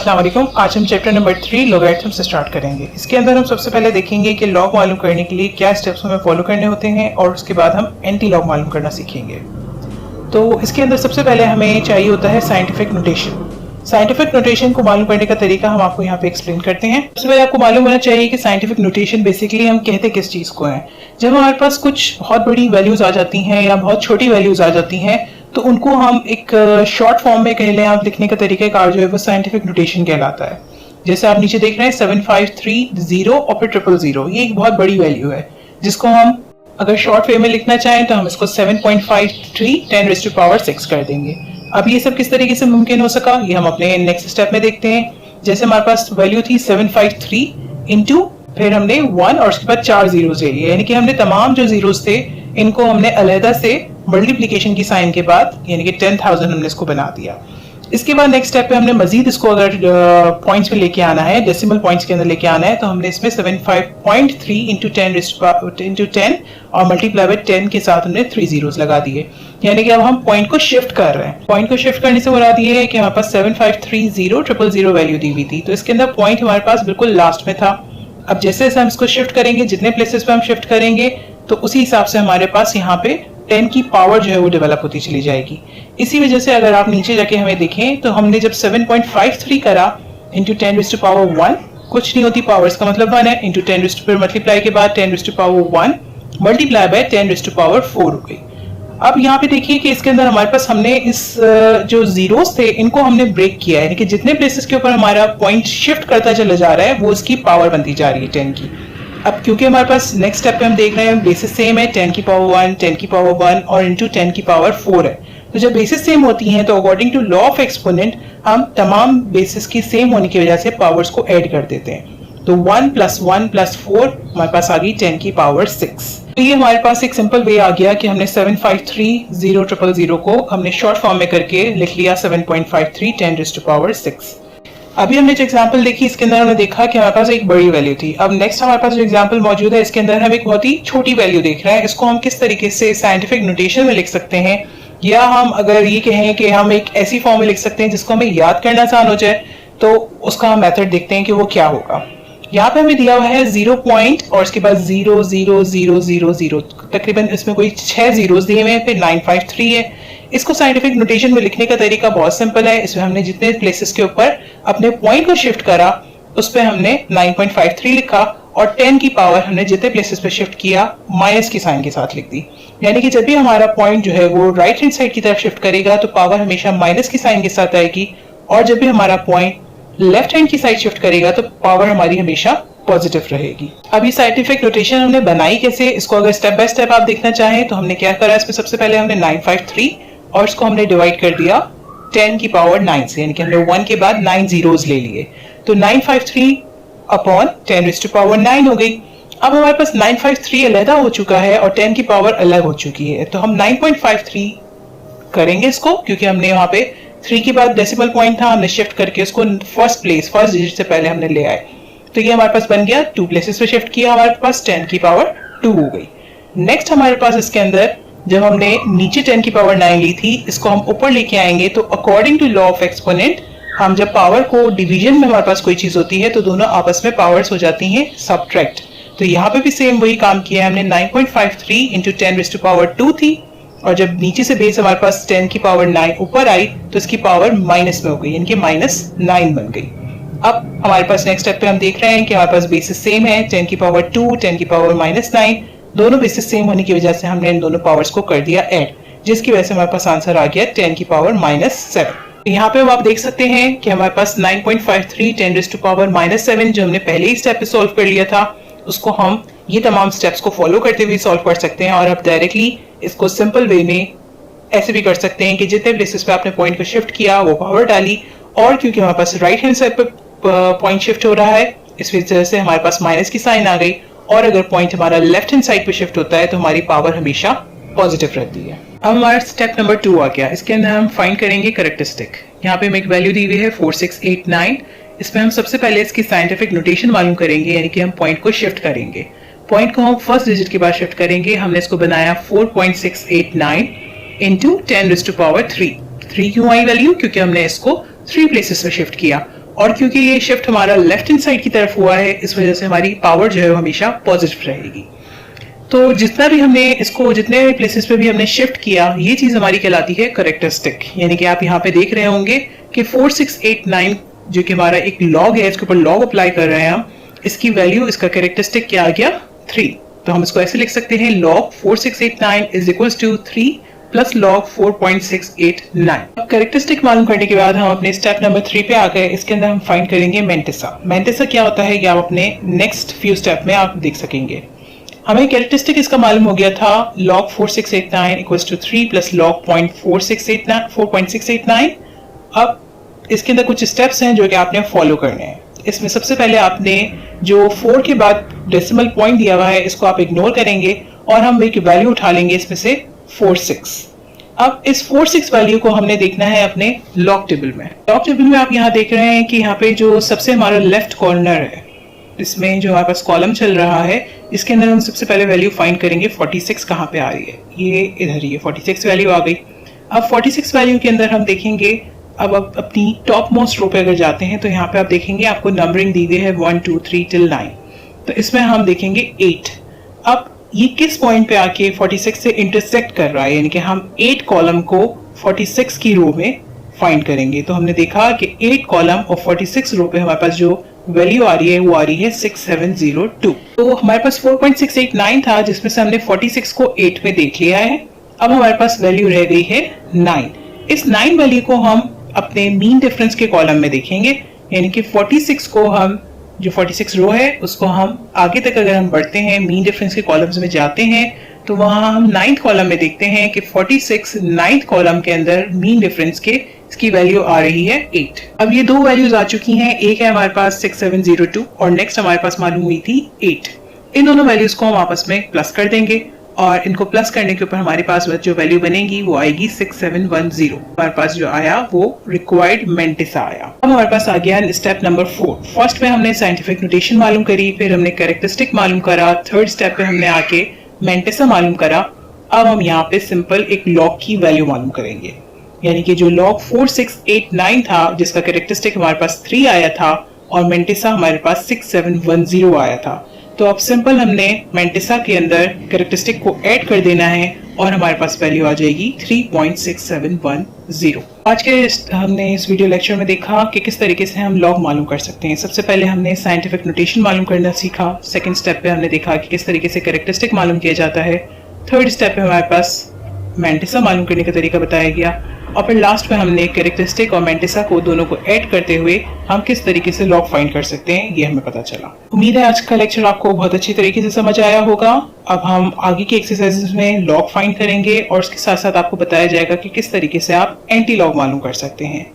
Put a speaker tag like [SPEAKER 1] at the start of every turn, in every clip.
[SPEAKER 1] अस्सलाम वालेकुम। आज हम चैप्टर नंबर 3 लॉगरिथम से स्टार्ट करेंगे। इसके अंदर हम सबसे पहले देखेंगे कि लॉग मालूम करने के लिए क्या स्टेप्स हमें फॉलो करने होते हैं और उसके बाद हम एंटी लॉग मालूम करना सीखेंगे। तो इसके अंदर सबसे पहले हमें चाहिए होता है साइंटिफिक नोटेशन। साइंटिफिक नोटेशन को मालूम करने का तरीका हम आपको यहाँ पे एक्सप्लेन करते हैं। सबसे पहले आपको मालूम होना चाहिए कि साइंटिफिक नोटेशन बेसिकली हम कहते किस चीज़ को है। जब हमारे पास कुछ बहुत बड़ी वैल्यूज आ जाती हैं या बहुत छोटी वैल्यूज आ जाती हैं तो उनको हम एक शॉर्ट फॉर्म में कह लें, आप लिखने का तरीका जो है वो साइंटिफिक नोटेशन कहलाता है। जैसे आप नीचे देख रहे हैं 7530 और फिर 000, ये एक बहुत बड़ी वैल्यू है जिसको हम अगर शॉर्ट वे में लिखना चाहें तो हम इसको 7.53 10⁻6 कर देंगे। अब ये सब किस तरीके से मुमकिन हो सका ये हम अपने नेक्स्ट स्टेप में देखते हैं। जैसे हमारे पास वैल्यू थी 753 इंटू फिर हमने 1 और उसके बाद 4 जीरोस ले लिए, यानी कि हमने तमाम जो जीरोस थे इनको हमने अलहदा से मल्टीप्लिकेशन की साइन के बाद यानी कि 10,000 हमने इसको बना दिया। इसके बाद नेक्स्ट स्टेप पे हमने मजीद इसको अगर पॉइंट्स में लेके आना है, डेसिमल पॉइंट्स के अंदर लेके आना है, तो हमने इसमें 75.3 इंटू 10 और मल्टीप्लाई बाय 10 के साथ हमने 3 जीरोस लगा दिए, यानी कि अब हम पॉइंट को शिफ्ट कर रहे हैं। पॉइंट को शिफ्ट करने से मुराद ये है कि हमारे पास 7530 वैल्यू दी हुई थी, तो इसके अंदर पॉइंट हमारे पास बिल्कुल लास्ट में था। अब जैसे जैसे हम इसको शिफ्ट करेंगे, जितने प्लेसेस पे हम शिफ्ट करेंगे तो उसी हिसाब से हमारे पास यहाँ पे 10 की पावर जो है वो डेवलप होती चली जाएगी। इसी वजह से अगर आप नीचे जाके हमें देखें तो हमने जब 7.53 करा इंटू 10⁻1, कुछ नहीं होती पावर्स का मतलब 1 है, इंटू 10 फिर मल्टीप्लाई के बाद 10⁻1 मल्टीप्लाई बाय 10⁻4 हो गई। अब यहाँ पे देखिए कि इसके अंदर हमारे पास हमने इस जो जीरोस थे इनको हमने ब्रेक किया है, यानी कि जितने प्लेसेस के ऊपर हमारा पॉइंट शिफ्ट करता चला जा रहा है वो उसकी पावर बनती जा रही है 10 की। अब क्योंकि हमारे पास नेक्स्ट स्टेप पे हम देख रहे हैं बेसिस सेम है, 10 की पावर 1, 10 की पावर 1 और इंटू 10 की पावर 4 है, तो जब बेसिस सेम होती हैं तो according to law of exponent हम तमाम बेसिस की सेम होने की वजह से पावर्स को ऐड कर देते हैं। तो 1 + 1 + 4 हमारे पास आ गई 10 की पावर 6। तो ये हमारे पास एक सिंपल वे आ गया कि हमने 7530 को हमने शॉर्ट फॉर्म में करके लिख लिया 7.53 10⁻6। अभी हमने जो एग्जांपल देखी इसके अंदर हमने देखा कि हमारे पास एक बड़ी वैल्यू थी। अब नेक्स्ट हमारे पास जो एग्जांपल मौजूद है इसके अंदर हम एक बहुत ही छोटी वैल्यू देख रहे हैं। इसको हम किस तरीके से साइंटिफिक नोटेशन में लिख सकते हैं, या हम अगर ये कहें कि हम एक ऐसी फॉर्म में लिख सकते हैं जिसको हमें याद करना आसान हो जाए, तो उसका हम मेथड देखते हैं कि वो क्या होगा। यहाँ पे हमें दिया हुआ है 0 पॉइंट और उसके बाद 0 0 0 0 0, तकरीबन इसमें कोई 6 जीरोस दिए हुए हैं, फिर 953 है। इसको साइंटिफिक नोटेशन में लिखने का तरीका बहुत सिंपल है। इसमें हमने जितने प्लेसेस के ऊपर अपने पॉइंट को शिफ्ट करा उस पर हमने 9.53 लिखा और 10 की पावर हमने जितने प्लेसेस पे शिफ्ट किया माइनस की साइन के साथ लिख दी, यानी कि जब भी हमारा पॉइंट जो है वो राइट हैंड साइड की तरफ शिफ्ट करेगा तो पावर हमेशा माइनस की साइन के साथ आएगी, और जब भी हमारा पॉइंट लेफ्ट हैंड की साइड शिफ्ट करेगा तो पावर हमारी हमेशा पॉजिटिव रहेगी। अब ये साइंटिफिक नोटेशन हमने बनाई कैसे, इसको अगर स्टेप बाय स्टेप आप देखना चाहें तो हमने क्या करा, इसमें सबसे पहले हमने 953 और इसको हमने डिवाइड कर दिया 10 की पावर 9 से, यानी कि हमने 1 के बाद 9 जीरोस ले लिए, तो 953 अपॉन 10⁻9 हो गई। अब हमारे पास 953 अलग हो चुका है और 10 की पावर अलग हो चुकी है, तो हम 9.53 करेंगे इसको, क्योंकि हमने वहां पे 3 के बाद डेसिमल पॉइंट था, हमने शिफ्ट करके उसको फर्स्ट डिजिट से पहले हमने ले आए, तो ये हमारे पास बन गया 2 प्लेसेस पे शिफ्ट किया, हमारे पास 10 की पावर 2 हो गई। नेक्स्ट हमारे पास इसके अंदर जब हमने नीचे 10 की पावर 9 ली थी, इसको हम ऊपर लेके आएंगे, तो according to law of exponent हम जब पावर को डिवीजन में हमारे पास कोई चीज होती है तो दोनों आपस में पावर्स हो जाती हैं सब्ट्रैक्ट। तो यहाँ पे भी सेम वही काम किया है हमने, 9.53 इंटू 10⁻2 थी, और जब नीचे से बेस हमारे पास 10 की पावर 9 ऊपर आई तो इसकी पावर माइनस में हो गई, यानी कि -9 बन गई। अब हमारे पास नेक्स्ट स्टेप पे हम देख रहे हैं कि हमारे पास बेसिस सेम है, 10 की पावर 2 10 की पावर -9, दोनों बेसिस सेम होने की वजह से हमने इन दोनों पावर्स को कर दिया ऐड, जिसकी वजह से हमारे पास आंसर आ गया 10 की पावर -7। यहाँ पे आप देख सकते हैं कि हमारे पास 9.53 10⁻7 जो हमने पहले ही स्टेप पे सॉल्व कर लिया था, उसको हम ये तमाम स्टेप्स को फॉलो करते हुए सॉल्व कर सकते हैं। और अब डायरेक्टली इसको सिंपल वे में ऐसे भी कर सकते हैं कि जितने प्लेसेस पे आपने पॉइंट को शिफ्ट किया वो पावर डाली, और क्योंकि हमारे पास राइट हैंड साइड पे पॉइंट शिफ्ट हो रहा है इस वजह से हमारे पास माइनस की साइन आ गई, और अगर पॉइंट हमारा लेफ्ट हैंड साइड पे शिफ्ट होता है तो हमारी पावर हमेशा पॉजिटिव रहती है। अब हमारा स्टेप नंबर 2 आ गया। इसके अंदर हम फाइंड करेंगे कैरेक्टरिस्टिक। यहाँ पे हमें एक वैल्यू दी हुई है 4689। इसमें हम सबसे पहले इसकी साइंटिफिक नोटेशन मालूम करेंगे, यानी कि हम पॉइंट को शिफ्ट करेंगे। पॉइंट को हम फर्स्ट डिजिट के बाद शिफ्ट करेंगे। हमने इसको बनाया 4.689 इंटू 10⁻3। 3 क्यों आई वैल्यू, क्योंकि हमने इसको 3 प्लेसेस में शिफ्ट किया। और क्योंकि ये शिफ्ट हमारा लेफ्ट हैंड साइड की तरफ हुआ है, इस वजह से हमारी पावर जो है वो हमेशा पॉजिटिव रहेगी। तो जितना भी हमने इसको, जितने प्लेसेस पे भी हमने शिफ्ट किया, ये चीज हमारी कहलाती है करेक्टरिस्टिक। यानी कि आप यहाँ पे देख रहे होंगे कि 4689 जो कि हमारा एक लॉग है, इसके ऊपर लॉग अप्लाई कर रहे हैं हम, इसकी वैल्यू, इसका करेक्टरिस्टिक क्या आ गया 3। तो हम इसको ऐसे लिख सकते हैं log 4689 is equals to 3 plus log 4.689। अब करेक्टरिस्टिक मालूम करने के बाद हम अपने स्टेप नंबर 3 पे आ गए। इसके अंदर हम फाइंड करेंगे मेंटिसा। मेंटिसा क्या होता है, ये आप अपने नेक्स्ट फ्यू स्टेप में आप देख सकेंगे। हमें कैरेक्टरिस्टिक इसका मालूम हो गया था log 4689 equals to 3 plus log 4.689। अब इसके अंदर कुछ स्टेप्स हैं जो कि आपने फॉलो करने हैं। इसमें सबसे पहले आपने जो 4 के बाद डेसिमल पॉइंट दिया हुआ है, इसको आप इग्नोर करेंगे और हम एक वैल्यू उठा लेंगे इसमें से 46। अब इस 46 वैल्यू को हमने देखना है अपने लॉग टेबल में। लॉग टेबल में आप यहाँ देख रहे हैं कि यहाँ पे जो सबसे हमारा लेफ्ट कॉर्नर है, इसमें जो हमारे पास कॉलम चल रहा है, इसके अंदर हम सबसे पहले वैल्यू फाइंड करेंगे 46 कहाँ पे आ रही है। ये इधर ही है, 46 वैल्यू आ गई। अब 46 वैल्यू के अंदर हम देखेंगे, अब अपनी टॉप मोस्ट रो पे अगर जाते हैं तो यहाँ पे आप देखेंगे आपको नंबरिंग दी हुई है 1 2 3 till 9। तो इसमें हम देखेंगे 8। अब ये किस पॉइंट पे आके 46 से इंटरसेक्ट कर रहा है, यानी कि हम 8 कॉलम को 46 की रो में फाइंड करेंगे। तो हमने देखा कि 8 कॉलम और 46 रो पे हमारे पास जो वैल्यू आ रही है वो आ रही है 6702। तो हमारे पास 4.689 था, जिसमें से हमने 46 को 8 में देख लिया है। अब हमारे पास वैल्यू रह गई है 9। इस 9 वैल्यू को हम अपने मीन डिफरेंस के कॉलम में देखेंगे, यानी कि 46 को हम, जो 46 रो है उसको हम आगे तक अगर हम बढ़ते हैं, मीन डिफरेंस के कॉलम्स में जाते हैं, तो वहां हम 9th कॉलम में देखते हैं कि 46 9th कॉलम के अंदर मीन डिफरेंस के इसकी वैल्यू आ रही है 8। अब ये दो वैल्यूज आ चुकी हैं, एक है हमारे पास 6702 और नेक्स्ट हमारे पास मालूम हुई थी 8। इन दोनों वैल्यूज को हम आपस में प्लस कर देंगे और इनको प्लस करने के ऊपर हमारे पास जो वैल्यू बनेगी वो आएगी 6710। हमारे पास जो आया वो रिक्वायर्ड मेंटिसा आया। अब हमारे पास आ गया स्टेप नंबर 4। फर्स्ट में हमने साइंटिफिक नोटेशन मालूम करी, फिर हमने कैरेक्टरिस्टिक मालूम करा, थर्ड स्टेप पे हमने आके मेंटिसा मालूम करा। अब हम यहाँ पे सिंपल एक लॉग की वैल्यू मालूम करेंगे, यानी कि जो log 4689 था, जिसका कैरेक्टरिस्टिक हमारे पास 3 आया था और मेंटिसा हमारे पास 6710 आया था। तो अब सिंपल हमने मेंटिसा के अंदर कैरेक्टरिस्टिक को ऐड कर देना है और हमारे पास वैल्यू आ जाएगी 3.6710। आज के हमने इस वीडियो लेक्चर में देखा कि किस तरीके से हम लॉग मालूम कर सकते हैं। सबसे पहले हमने साइंटिफिक नोटेशन मालूम करना सीखा। सेकंड स्टेप पे हमने देखा कि किस तरीके से कैरेक्टरिस्टिक मालूम किया जाता है। थर्ड स्टेप पे हमारे पास मेंटिसा मालूम करने का तरीका बताया गया और फिर लास्ट में हमने कैरेक्टरिस्टिक और मेंटिसा को दोनों को ऐड करते हुए हम किस तरीके से लॉग फाइंड कर सकते हैं, ये हमें पता चला। उम्मीद है आज का लेक्चर आपको बहुत अच्छी तरीके से समझ आया होगा। अब हम आगे की एक्सरसाइजेस में लॉग फाइंड करेंगे और उसके साथ साथ आपको बताया जाएगा कि किस तरीके से आप एंटी लॉग मालूम कर सकते हैं।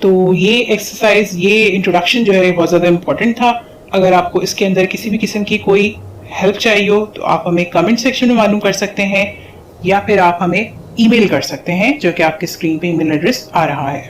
[SPEAKER 1] तो ये एक्सरसाइज, ये इंट्रोडक्शन जो है बहुत ज़्यादा इंपॉर्टेंट था। अगर आपको इसके अंदर किसी भी किस्म की कोई हेल्प चाहिए हो तो आप हमें कमेंट सेक्शन में मालूम कर सकते हैं या फिर आप हमें ईमेल कर सकते हैं, जो कि आपके स्क्रीन पे ईमेल एड्रेस आ रहा है।